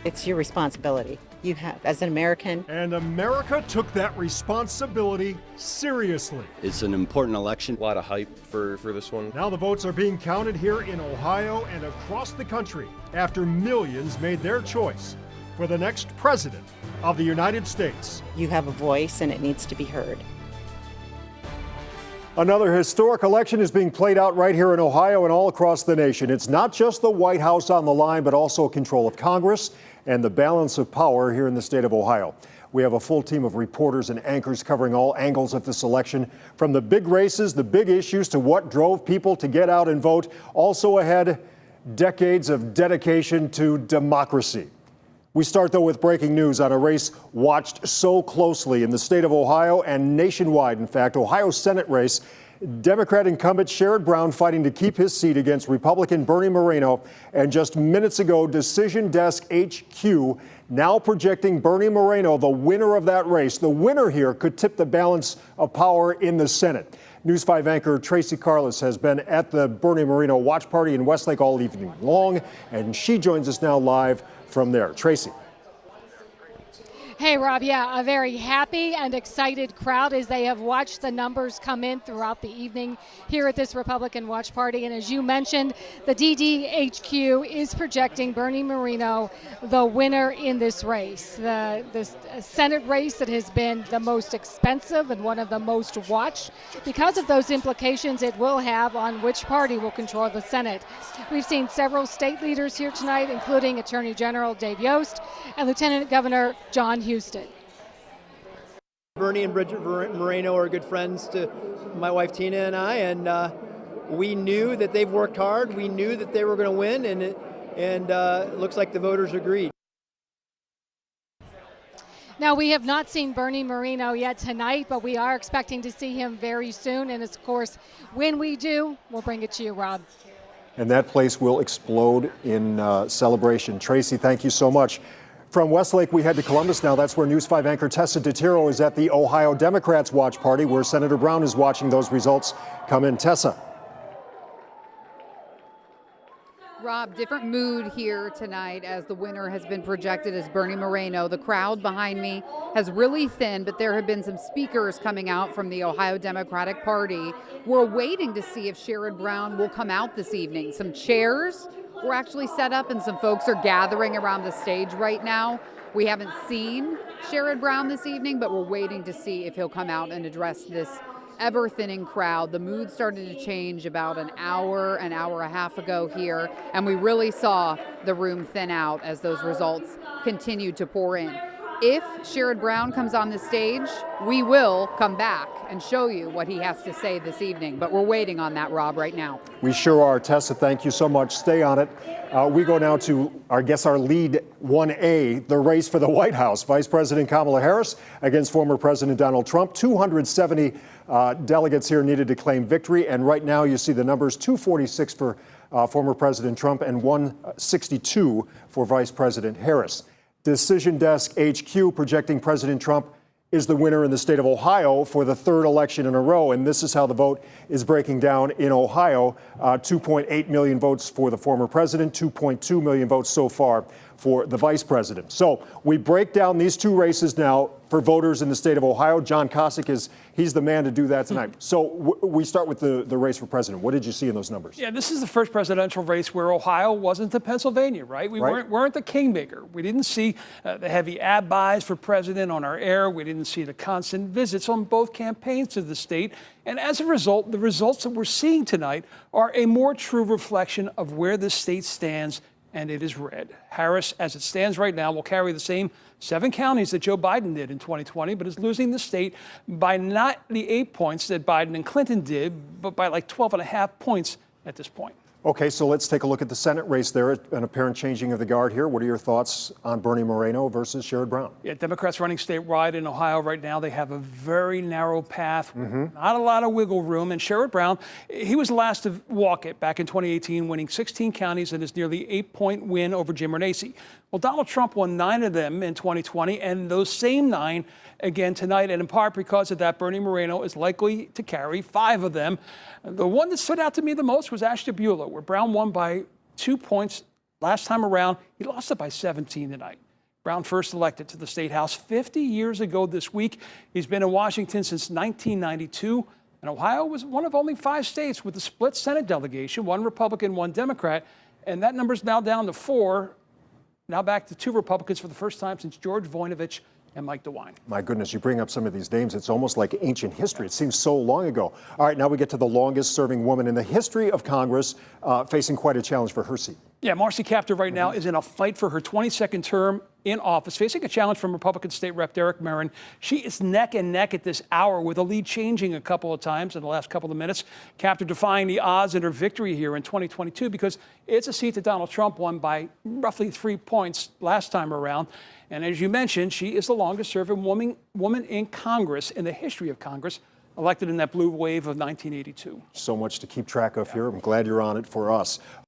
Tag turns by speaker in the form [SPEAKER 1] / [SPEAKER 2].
[SPEAKER 1] It's your responsibility. You have, as an American.
[SPEAKER 2] And America took that responsibility seriously.
[SPEAKER 3] It's an important election.
[SPEAKER 4] A lot of hype for this one.
[SPEAKER 2] Now the votes are being counted here in Ohio and across the country after millions made their choice for the next president of the United States.
[SPEAKER 1] You have a voice and it needs to be heard.
[SPEAKER 2] Another historic election is being played out right here in Ohio and all across the nation. It's not just the White House on the line, but also control of Congress and the balance of power here in the state of Ohio. We have a full team of reporters and anchors covering all angles of this election, from the big races, the big issues, to what drove people to get out and vote. Also ahead, decades of dedication to democracy. We start, though, with breaking news on a race watched so closely in the state of Ohio and nationwide. In fact, Ohio's Senate race, Democrat incumbent Sherrod Brown fighting to keep his seat against Republican Bernie Moreno. And just minutes ago, Decision Desk HQ now projecting Bernie Moreno the winner of that race. The winner here could tip the balance of power in the Senate. News 5 anchor Tracy Carlos has been at the Bernie Moreno watch party in Westlake all evening long, and she joins us now live from there. Tracy.
[SPEAKER 5] Hey, Rob. Yeah, a very happy and excited crowd as they have watched the numbers come in throughout the evening here at this Republican watch party. And as you mentioned, the DDHQ is projecting Bernie Moreno the winner in this race. This Senate race that has been the most expensive and one of the most watched because of those implications it will have on which party will control the Senate. We've seen several state leaders here tonight, including Attorney General Dave Yost and Lieutenant Governor John Houston.
[SPEAKER 6] Bernie and Bridget Moreno are good friends to my wife Tina and I, and we knew that they've worked hard. We knew that they were going to win, and it looks like the voters agreed.
[SPEAKER 5] Now, we have not seen Bernie Moreno yet tonight, but we are expecting to see him very soon. And of course, when we do, we'll bring it to you, Rob.
[SPEAKER 2] And that place will explode in celebration. Tracy, thank you so much. From Westlake, we head to Columbus now. That's where News 5 anchor Tessa DeTiro is at the Ohio Democrats watch party, where Senator Brown is watching those results come in. Tessa.
[SPEAKER 7] Rob, different mood here tonight as the winner has been projected as Bernie Moreno. The crowd behind me has really thinned, but there have been some speakers coming out from the Ohio Democratic Party. We're waiting to see if Sherrod Brown will come out this evening. Some chairs were actually set up and some folks are gathering around the stage right now. We haven't seen Sherrod Brown this evening, but we're waiting to see if he'll come out and address this ever-thinning crowd. The mood started to change about an hour and a half ago here, and we really saw the room thin out as those results continued to pour in. If Sherrod Brown comes on the stage, we will come back and show you what he has to say this evening. But we're waiting on that, Rob, right now.
[SPEAKER 2] We sure are. Tessa, thank you so much. Stay on it. We go now to, our lead 1A, the race for the White House. Vice President Kamala Harris against former President Donald Trump. 270 delegates here needed to claim victory. And right now you see the numbers, 246 for former President Trump and 162 for Vice President Harris. Decision Desk HQ projecting President Trump is the winner in the state of Ohio for the third election in a row. And this is how the vote is breaking down in Ohio. 2.8 million votes for the former president, 2.2 million votes so far for the vice president. So we break down these two races now for voters in the state of Ohio. John Kosick he's the man to do that tonight. So we start with the race for president. What did you see in those numbers?
[SPEAKER 8] Yeah, this is the first presidential race where Ohio wasn't the Pennsylvania, right? We weren't the kingmaker. We didn't see the heavy ad buys for president on our air. We didn't see the constant visits on both campaigns to the state. And as a result, the results that we're seeing tonight are a more true reflection of where the state stands, and it is red. Harris, as it stands right now, will carry the same 7 counties that Joe Biden did in 2020, but is losing the state by not the 8 points that Biden and Clinton did, but by like 12.5 points at this point.
[SPEAKER 2] Okay, so let's take a look at the Senate race there, an apparent changing of the guard here. What are your thoughts on Bernie Moreno versus Sherrod Brown?
[SPEAKER 8] Yeah, Democrats running statewide in Ohio right now. They have a very narrow path, not a lot of wiggle room. And Sherrod Brown, he was the last to walk it back in 2018, winning 16 counties in his nearly 8-point win over Jim Renacci. Well, Donald Trump won 9 of them in 2020, and those same 9 again tonight. And in part because of that, Bernie Moreno is likely to carry 5 of them. The one that stood out to me the most was Ashtabula, where Brown won by 2 points Last time around, he lost it by 17 tonight. Brown first elected to the state house 50 years ago this week. He's been in Washington since 1992, and Ohio was one of only 5 states with a split Senate delegation, 1 Republican, 1 Democrat, and that number's now down to 4, now back to 2 Republicans for the first time since George Voinovich and Mike DeWine.
[SPEAKER 2] My goodness, you bring up some of these names. It's almost like ancient history. It seems so long ago. All right, now we get to the longest serving woman in the history of Congress, facing quite a challenge for her seat.
[SPEAKER 8] Yeah, Marcy Kaptur right now is in a fight for her 22nd term in office, facing a challenge from Republican State Rep Derek Merrin. She is neck and neck at this hour, with the lead changing a couple of times in the last couple of minutes. Kaptur defying the odds in her victory here in 2022 because it's a seat that Donald Trump won by roughly 3 points last time around. And as you mentioned, she is the longest serving woman in Congress, in the history of Congress, elected in that blue wave of 1982.
[SPEAKER 2] So much to keep track of here. I'm glad you're on it for us.